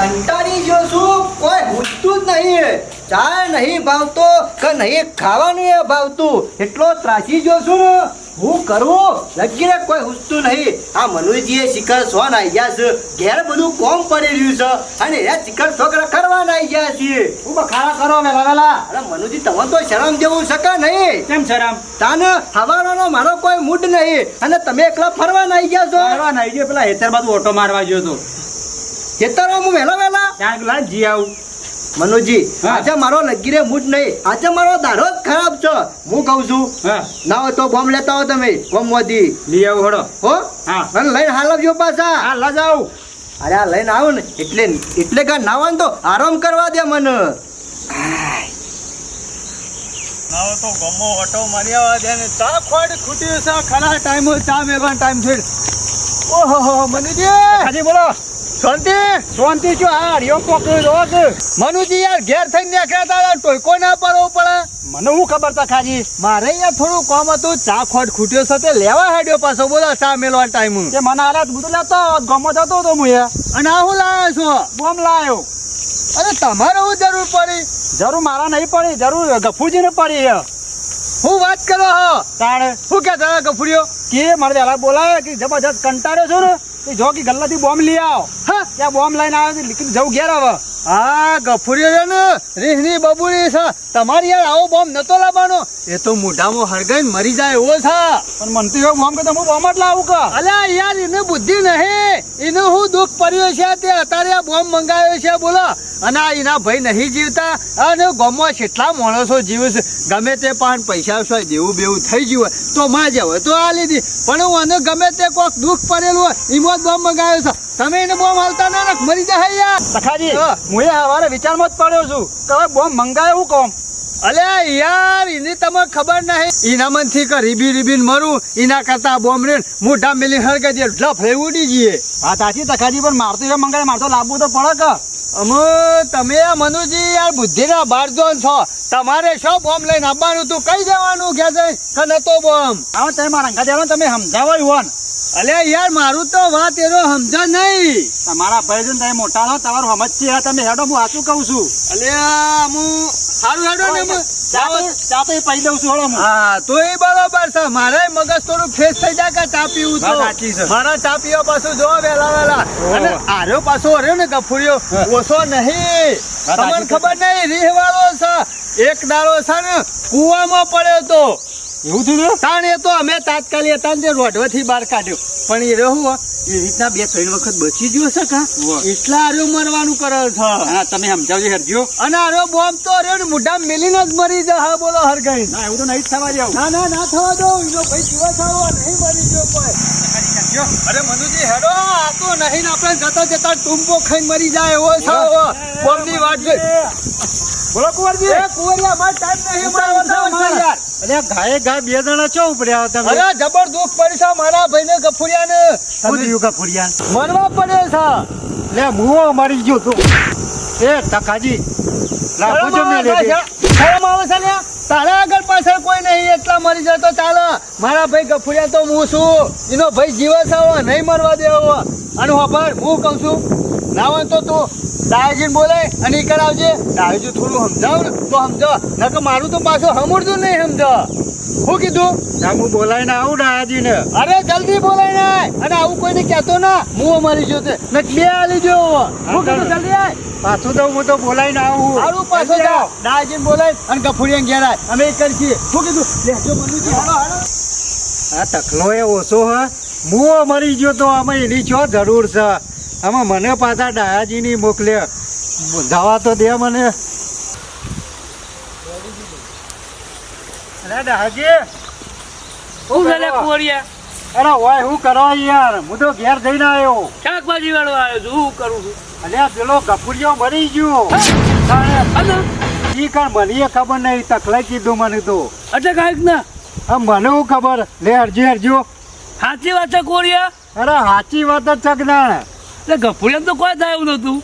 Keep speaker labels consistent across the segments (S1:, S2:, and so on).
S1: કંટાળી ગયો છું, કોઈ પૂછતું જ નહીં. ચા નહીં ભાવતો કે નહીં ખાવાનું એ ભાવતું, એટલો ત્રાસી ગયો છું ને. હું કરું લગીને કોઈ પૂછતું નહીં. આ મનુજીએ શિખર સોન આવી ગયા છે, ઘેર બધું કોમ પડી રહ્યું છે અને એ શિખર છોકરા કરવાના આવી ગયા છીએ.
S2: હું બખાડા કરો વેલા વેલા.
S1: અરે મનુજી તમે તો શરમ જેવું શકે નહીં.
S2: કેમ શરમ?
S1: તાને હવાનો મારો કોઈ મૂડ નહીં અને તમે એકલા ફરવાના આવી ગયા છો.
S2: ફરવા નહીં ગયો, પેલા હેતર બાજુ ઓટો મારવા ગયો તો.
S1: ખેતરો હું વહેલો વહેલા
S2: ત્યાં પેલા જી આવું.
S1: મનુજી
S2: હા.
S1: આજે મારો લગીરે મૂડ નહીં, આજે મારો દાડો જ ખરાબ છે. હું કહું છું
S2: હા
S1: ના હોય તો બોમ્બ લેતા હો તમે, બોમ્બ મોદી
S2: લઈ આવું હડો.
S1: હો
S2: હા
S1: મને લઈને હાલ આવજો પાછા.
S2: હા લા જાઉં.
S1: અરે આ લઈને આવો ને એટલે કે નાવા તો આરામ કરવા દે મને.
S2: નાવ તો ગમો ઓટો મારી આવવા દે ને ચા ખોડ ખૂટ્યું છે. ખરા ટાઈમ ચા મેળવાનો ટાઈમ છે. ઓહો મનુજી હાજી બોલો. શાંતિ શાંતિ છો. હા હરિઓમ પોકળ્યો જો છે. મનુજી યાર ઘેર થઈને નીકળ્યા તા, ટોયકો ના પડવો પડે. મને હું ખબર તા ખાજી, મારે યાર થોડું કામ હતું. ચા ખોટ ખૂટ્યો છે તે લેવા હેડ્યો પાછો. બોલો ચા મેળવાનો ટાઈમ કે મને આરાત બધું લેતો ગમો જતો હતો હું અને આ હું લાવ્યો છો? બોમ્બ લાવ્યો. અરે તમારે હું જરૂર પડી? જરૂર મારા નહીં પડી, જરૂર ગફુજી ને પડી. હું વાત કરો હો તાણે શું કે તારા ગફુરીઓ કે મારે વહેલા બોલાવે કે જબરજસ્ત કંટાળ્યો છો ને કે જો કે ગલ્લાથી બોમ્બ લઈ આવો. હા ત્યાં બોમ્બ લઈને આવ્યો લીકડી જવું ઘેર હવે. હા ગફુરીઓ છે ને રીહની બબુરી છે. તમારી યાર આવો બોમ્બ નતો લાવવાનો, એ તો મોઢામાં હળગાઈને મરી જાય એવો છે. પણ મન તો એવો બોમ્બ કે હું બોમ્બ જ લાવું કે. અલ્યા યાર એને બુદ્ધિ નહીં, એને હું દુઃખ પડ્યો છે તે અત્યારે આ બોમ્બ મંગાવ્યો છે. બોલો અને આ એના ભાઈ નહીં જીવતા અને ગામમાં કેટલા માણસો જીવે છે. ગમે તે પણ પૈસા હોય દેવું બેવું થઈ ગયું હોય તો માં જ હોય તો આ લીધી, પણ હું અને ગમે તે કોઈક દુઃખ પડેલું હોય એમાં જ બોમ્બ મંગાવ્યો છે. તમે એને બોમ્બ હાલતા ના મરી જાય યાર. સખાજી હું એ સવારે વિચારમાં જ પડ્યો છું કે હવે બોમ્બ મંગાવ્યો હું કોમ. અલ્યા યાર એની તમને ખબર નહીં, એના મનથી કે રીબીન મરું એના કરતા બોમ્બ રે મોઢા મેલી હળગાઈ દે લફે ઉડી જઈએ. હા સાચી તખાજી, પણ મારતો એ મંગાય મારતો લાવવું તો પડે કે. અમે તમે મનુજી યાર બુદ્ધિના બારજોન છો. તમારે શું બોમ્બ લઈને આવવાનું તું કઈ જવાનું કે કે નતો બોમ્બ. હા તમે મારા અંગા દેવાનો તમે સમજાવો હોન. અલ્યા યાર મારું તો વાત એનો સમજ નહીં. તમારા ભાઈ છે તમે મોટા છો, તમારું સમજ છે. તમે હેડો હું સાચું કહું છું. અલ્યા હું સારું હેડો ને ચા તો પી દઉં છું. હેડો હા તો એ બરોબર છે. મારે મગજ થોડું ફ્રેશ થઈ જાય કે ચા પીવું તો મારા ચા પીવા પાછું જો વેલા અને આર્યો પાછો રહ્યો ને ગફુરિયો ઓછો નહીં. તમને ખબર નહીં રીહ વાળો છે. એક દાડો છે ને કુવામાં પડ્યો તો એવું થયું તાણ એ તો અમે તાત્કાલિક હતા ને રોડવાથી બહાર કાઢ્યો, પણ એ રહું એ રીતના 2-3 વખત બચી ગયો છે કા એટલા આર્યો મરવાનું કરે છે. હા તમે સમજાવજો હરજો. અને આર્યો બોમ્બ તો રહ્યો ને મોઢા મેલીને જ મરી જાય. હા બોલો હરગાઈ. ના એવું તો નહીં થવા જાવ. ના થવા દો. એનો ભાઈ જીવા થવો નહીં મરી ગયો કોઈ. અરે મનુજી હેડો આ તો નહીં આપણે જતા ટૂંપો ખાઈને મરી જાય એવો છે. બોમ્બની વાત જોઈ. બોલો કુંવરજી. એ કુંવરિયા માર ટાઈમ નહીં યાર. અરે ગાય ગા 2 જણા ચો ઉપડ્યા તમે. અરે જબર દુઃખ પડ્યું મારા ભાઈને ગફુરિયાને. શું થયું ગફુરિયાને? મરવા પડે છે. લે મુઓ મરી ગયો તું. એ તકાજી લાખો જો મે લે દે. શરમ આવે છે લ્યા. તારા આગળ પાછળ કોઈ નહીં એટલા મરી જાય તો ચાલે. મારા ભાઈ ગફુરિયા તો હું છું, એનો ભાઈ જીવે છે નહીં મરવા દેવો. અને ખબર હું કહું છું ના હોય તો તું દાયાજીને બોલાય અને ઈ કરાવજે. દાયાજી થોડું સમજાવ ને તો સમજો, નકર મારું તો પાછું સમજતું નહીં સમજો. શું કીધું? ના હું બોલાય ને આવું દાયાજી ને. અરે જલ્દી બોલાય ને. અને આવું કોઈને કહેતો ના હું મરી ગયો તે ને 2 આલી જો. હું કીધું જલ્દી આય. પાછું તો હું તો બોલાય ને આવું. સારું પાછો જાઓ. દાયાજીને બોલાય અને ગફુરિયાને ઘેર આય. અમે એ કરીએ. શું કીધું? લેજો મનુજી હાલો હાલો. આ તકલો એ ઓછો હ. હું મરી ગયો તો અમે એની છો જરૂર છે. આમાં મને પાછા ડાયાજીની મોકલે જવા તો દે મને. અરે ડાયાજી
S3: હું ગલે કુંવરિયા.
S2: અરે ઓય હું કરવા યાર, હું તો ઘેર જઈને આવ્યો.
S3: શાકભાજી વાળો આવ્યો છું. હું કરું છું.
S2: અલ્યા પેલો ગફુરિયો મરી ગયો. ઈ કણ મને ખબર નહીં, તકલાઈ કીધું મને તો.
S3: એટલે કાંઈક ના
S2: મને હું ખબર. લે હરજો.
S3: સાચી વાત છે કુંવરિયા.
S2: અરે સાચી વાત જ ચકનાણ.
S3: એટલે ગફુરિયા તો કોઈ થાય એવું નતું.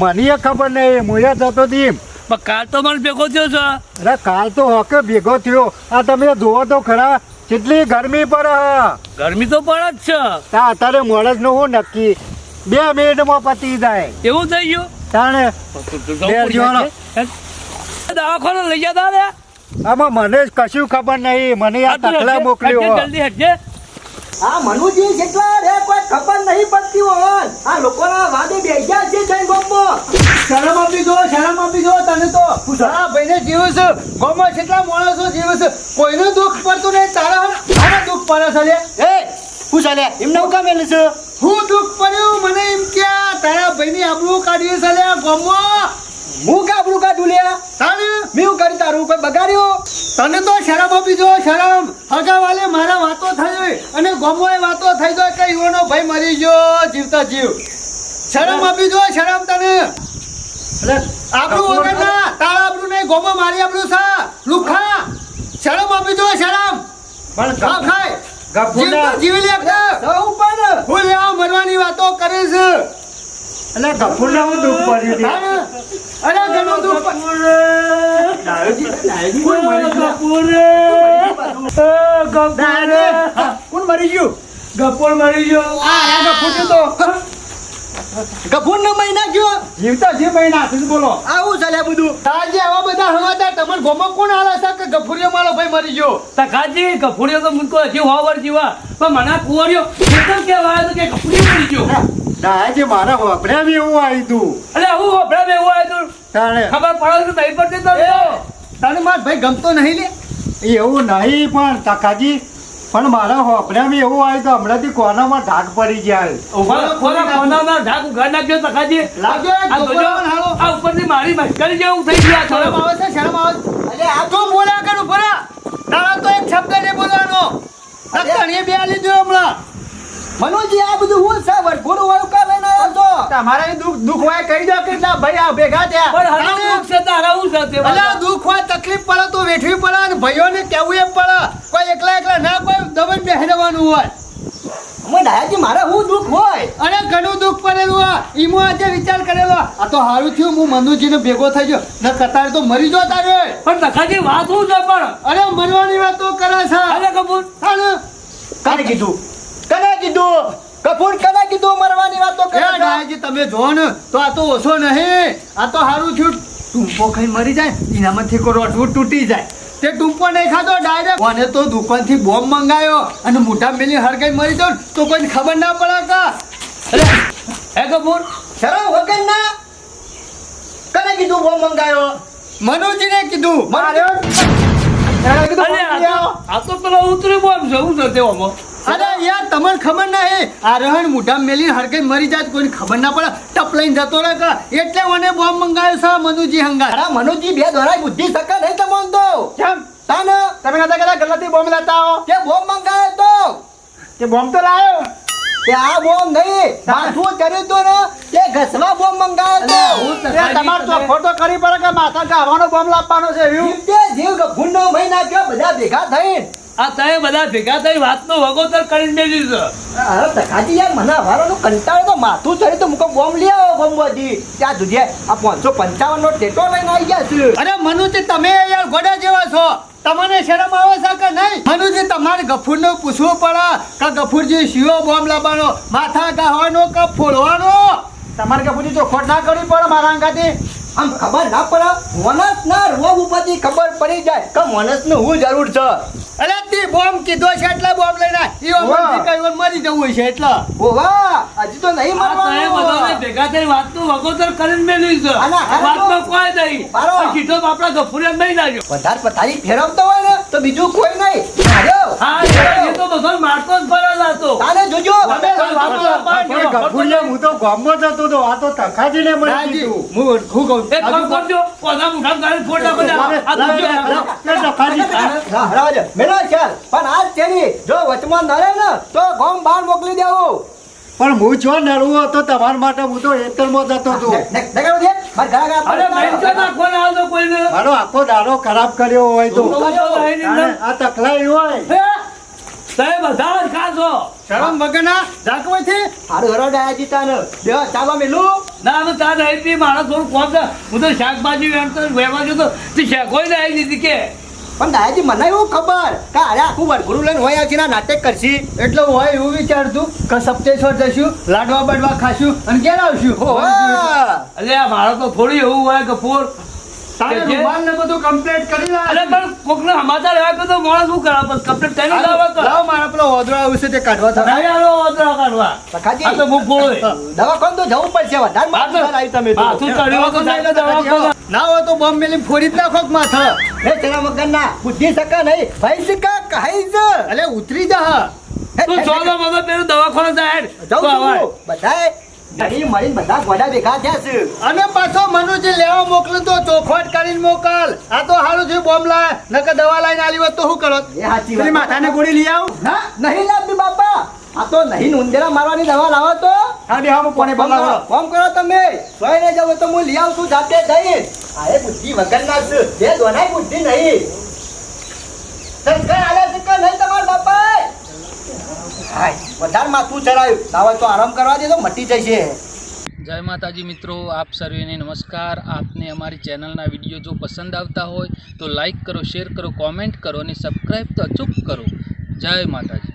S2: મને ખબર નહીં, હું જતો હતી.
S3: પણ કાલ તો મને ભેગો થયો છે.
S2: અરે કાલ તો હકે ભેગો થયો. આ તમે જોવો તો ખરા કેટલી ગરમી પડે.
S3: ગરમી તો પડે જ છે.
S2: અત્યારે મોડસ નું હું નક્કી 2 મિનિટમાં પતી જાય
S3: એવું થઈ ગયું
S2: તાણે જોવાનો.
S3: દવાખાને લઈ જતા રે
S2: આમાં મને જ કશું ખબર નહીં. મને આ તકલા મોકલ્યો.
S3: જલ્દી હટજે.
S1: આ મનુજી જેટલા રે કોઈ ખબર નહીં પડતી હોય આ લોકોના વાદે બેસ્યા છે જૈન ગામમાં.
S2: શરમ આપી દો તને તો. આ ભાઈને જીવ છે ગામમાં કેટલા માણસો જીવ છે કોઈનું દુઃખ પડતું નહીં. તારા દુઃખ પડે છે લે.
S1: એ હું ચાલે એમને હું કામ મેલું છું?
S2: હું દુઃખ પડ્યું મને એમ કે તારા ભાઈની આબરૂ કાઢી છે લે ગામમાં.
S1: હું કાબરું કાઢું લ્યા
S2: તારે
S1: મેં હું કરી તારું કોઈ બગાડ્યું?
S2: તને તો શરમ આપી દો શરમ. હગાવાલે મારા વાતો થઈ અને ગામમાં વાતો થઈ જાય કે ઈવોનો ભાઈ મરી ગયો જીવતા જીવ. શરમ આપી દો શરમ તને. આબરૂ વગર ના તારા આબરૂ નહીં ગામમાં મારી આબરૂ છે લુખા. શરમ આપી દો શરમ. પણ ખા ખાય જીવતા જીવી લે કે
S1: સૌ પણ
S2: હું લે મરવાની વાતો કરે છે. એટલે ગફુરને હું દુઃખ પડ્યું અરે ઘણું દુઃખ
S1: કોણ મરી ગયું?
S3: ગપ્પોળ મરી ગયો.
S1: ગફૂર નો મહિના ગયો
S2: જીવતા જીવ ભાઈ નાખી બોલો.
S1: આવું ચાલ્યા બધું.
S2: આજે આવા બધા સમાચાર તમારે ગોમાં કોણ હાલે છે કે ગફુરિયો મારો ભાઈ મરી ગયો?
S3: તકાજી ગફુડીઓ તો મુકો હજી હોવર જીવા પણ મને કુંવરિયો કેટલો કહેવા આવ્યો કે ગફુડીઓ મરી ગયો.
S2: આજે મારા વાપર્યા બી એવું આવ્યું તું.
S3: અરે હું હોભળે એવું આવ્યું તું.
S2: તાણે
S3: ખબર પડે તો નહીં પડતી તો
S2: તને માર ભાઈ ગમતો નહીં લે. એવું નહીં પણ તકાજી પણ મારા હોપડ્યા બી એવું આવ્યું તો હમણાંથી કોનામાં ઢાક પડી જાય.
S3: કોના ઢાક ઉઘાડ નાખ્યો તકાજી.
S2: લાગ્યો એક
S3: આ જોજો,
S2: ગોબરામાં હાલો.
S3: આ ઉપરથી મારી મશ્કરી જેવું થઈ ગયું આ
S2: શરમ
S3: થોડું.
S2: આવે છે શરમ આવે છે.
S1: અરે આ
S2: તું બોલ્યા કરું ભરા તારા તો એક શબ્દ નહીં બોલવાનો. તકણીએ બે આલી દો હમણાં.
S1: મનુજી આ બધું હું છે વરઘોડું વાળું કા લઈને આવ્યો છો?
S2: તમારે દુઃખ હોય કહી દો કે ના ભાઈ આ ભેગા થયા.
S3: પણ હારું દુઃખ છે તારા હું છે તે
S2: અલા
S3: વાત.
S2: દુઃખ હોય તકલીફ પડે તો વેઠવી પડે અને ભાઈઓને કહેવું એમ પડે. કોઈ એકલા ના કોઈ દબાઈને બેસી રહેવાનું હોય.
S1: અમે ડાયાજી મારે હું દુઃખ હોય
S2: અરે ઘણું દુઃખ પડેલું હોય. ઈમો આજે વિચાર કરેલો આ તો સારું થયું હું મનુજીને ભેગો થઈ ગયો ન કતાર તો મરી જો તારે.
S3: પણ તકાજી વાત હું છે પણ.
S2: અરે મરવાની વાતો કરે છે.
S3: અરે કપૂર
S2: અરે
S1: કાને કીધું કપૂર કને કીધું મરવાની વાતો કરે
S2: એ
S1: છે?
S2: ડાયાજી તમે જો ને તો આ તો ઓછો નહીં. આ તો સારું થયું ટૂંપો ખાઈ મરી જાય એનામાંથી કોઈ રોટવું તૂટી જાય. તે ટૂંપો નહીં ખાતો ડાયરેક્ટ કોને તો દુકાનથી બોમ્બ મંગાયો અને મોઢા મેલી હરગાઈ મરી જાવ તો કોઈને ખબર ના પડે કા.
S3: અરે હે કપૂર
S1: શરમ વગર ના કને કીધું બહુ મંગાયો?
S2: મનુજીને કીધું.
S3: અરે આ તો પેલો ઉતરી બોમ છે હું છે તેવામાં.
S2: અરે યાર તમને ખબર નહીં આ રહણ મોઢા મેલી હરગાઈ મરી જાય તો કોઈને ખબર ના પડે ટપ લઈને જતો રહે કા એટલે મને બોમ્બ મંગાયો છે મનુજી હંગાત.
S1: અરે મનુજી બે દોરાય બુદ્ધિ સકા નહીં તમોન તો
S2: કેમ
S1: તાને
S2: તમે કહેતા ગલતી બોમ્બ લાતા હો
S1: તે બોમ્બ મંગાયો તો
S2: તે બોમ્બ તો લાયો.
S1: તે આ બોમ્બ નહીં માથું કર્યું તું ને તે ઘસવા બોમ્બ મંગાયો તો
S2: તમારે તો ફોટો કરી પડે કે માથા ગાવાનો બોમ્બ લાવવાનો છે એવું.
S1: જીવતે જીવ ગફૂરનો મહિના કે બધા ભેગા થઈને
S3: આ તમે બધા ભેગા થઈ વાતનો વગોતર કરીને મેલ્યું છે.
S1: અરે તખાજી યાર મને હવારોનો કંટાળો તો માથું ચડી તો મુકો બોમ્બ લઈ આવો બોમ્બજી ત્યાં સુધી આ 555 નો ટેટો લઈને આવી ગયા છે.
S2: અરે મનુજી તમે યાર ગોડા જેવા છો. તમને શરમ આવે છે કે નહીં? મનુજી તમારે ગફુરને પૂછવું પડે કે ગફુરજી શિયો બોમ્બ લાવવાનો માથા ગાવાનો કે ફોડવાનો. તમારે ગફુરજી ચોખવટ ના કરવી પડે મારા અંગાથી.
S1: આમ ખબર ના પડે માણસ ના રોગ ઉપરથી ખબર પડી જાય કે માણસ નું હું જરૂર છે.
S2: અરે તે બોમ્બ કીધો છે એટલે બોમ્બ લઈને ઈઓ મરથી કઈ વાર મરી જવું હોય છે એટલે.
S1: ઓ વાહ હજી તો નહીં
S3: આ તમે બધાને
S1: મરવાનું.
S3: ભેગા થઈ વાતનું વગોતર કરીને મેલ્યું છે.
S1: આના હારે
S3: વાતમાં કોઈ નહીં.
S1: બારો.
S3: આ સીધો તો આપણા ગફુરિયાને નહીં લાગ્યો.
S1: વધારે પથારી ફેરવતો હોય ને તો બીજું કોઈ નહીં. હાર્યો.
S3: હા એ તો બધો મારતો જ ફરજ હતો.
S1: તાને જોજો
S2: ગફુરિયા હું તો ગામમાં જતો હતો આ તો તખાજીને મળી દીધું. હું શું કહું
S3: એક કામ કરજો કોના મુઠા ગાળી ફોટા બધા આ જોજો.
S1: હરાવજો મેલો ચાલ પણ આજ તેની જો વચમાં નરે ને તો ગામ બહાર મોકલી દેવું.
S2: પણ હું છો નરવો હતો તમારા માટે હું તો એતરમાં જતો હતો.
S3: અરે ભાઈ જો ના કોણ આવતો કોઈને.
S2: મારો આખો દાડો ખરાબ કર્યો હોય તો
S3: તો નહીં ને.
S2: આ તકલાઈ હોય.
S3: હે? તમે બધા જ ખાશો.
S2: શરમ વગરના જાગવાથી
S1: હારું હરો ડાયાજી તાને દેવા ચાલવા મેલું.
S3: ના હવે તાર નહીં પી મારા થોડું કોમ છે. હું તો શાકભાજી વેણતો વેવા જતો તે શાકોય નહીં આવી દીધી કે
S1: પણ દાદાજી મને એવું ખબર કે અરે આખું વરઘોડું લઈને હોય આવશે ને આ નાટક કરશી
S2: એટલે હું હોય એવું વિચારતું કે સપ્તેશ્વર જશું લાડવા બડવા ખાશું અને ઘેર આવશું
S3: અરે આ મારો તો થોડી એવું હોય કપૂર
S2: તારે
S3: કે જે-
S2: રૂમાલ ને બધું કમ્પ્લીટ કરી
S3: અરે
S2: લાવ
S3: પણ કોકને સમાચાર એવા કે તો માણસ શું કરે બસ કમ્પ્લીટ થઈને જ આવે તો
S2: લાવ મારા પેલો ઓદરો આવશે તે કાઢવા થાય
S3: નહીં આવો ઓતરા કાઢવા
S1: સખાજી.
S3: આ તો હું ફોડું
S1: દવાખાને તો જવું પડશે વધારે
S3: આ તો-
S1: માથું આવી તમે તો.
S3: માથું ચડ્યું તો જાય તો દવાખાને.
S2: ના હોય તો બોમ્બ મેલી ફોડી જ નાખો કે માથા
S1: હે તેના વગરના બુદ્ધિ સકા નહીં ભાઈ સકા કહાઈ જ
S2: અલે ઉતરી જા
S3: તું ચોલો મગજ પેલું દવાખાને જાય હેડ.
S1: જાઉં
S3: તો
S1: છું
S3: આવાય.
S1: હું. બધાએ ઘડી મળીને બધા ગોડા ભેગા થયા છે
S2: અને પાછો મનુજી લેવા મોકલું તો ચોખવટ કરીને મોકલ આ તો હારું થયું બોમ્બ લાય નકર દવા લઈને આલી હોત તો શું કરો
S1: એ સાચી
S2: પેલી
S1: વાત.
S2: માથાને ગોળી લઈ આવ
S1: ના નહીં લાવતી બાપા આ તો નહીં ઉંદેરા મારવાની દવા લાવો તો
S2: હા બે હા કોને બોલાવો
S1: કોમ કરો તમે સોય ને જાવ તો હું લઈ આવું છું જાતે જઈને આ એ બુદ્ધિ વગરના છે બે દોનાય બુદ્ધિ નહીં સંસ્કાર આલે છે કે નહીં તમારા બાપા હાય વધારે માથું ચડાયું લાવો તો આરામ કરવા દે તો મટી જશે
S4: જય માતાજી મિત્રો, આપ સર્વેને નમસ્કાર. આપને અમારી ચેનલના વિડીયો જો પસંદ આવતા હોય તો લાઈક કરો, શેર કરો, કોમેન્ટ કરો અને સબસ્ક્રાઈબ તો અચૂક કરો. જય માતાજી.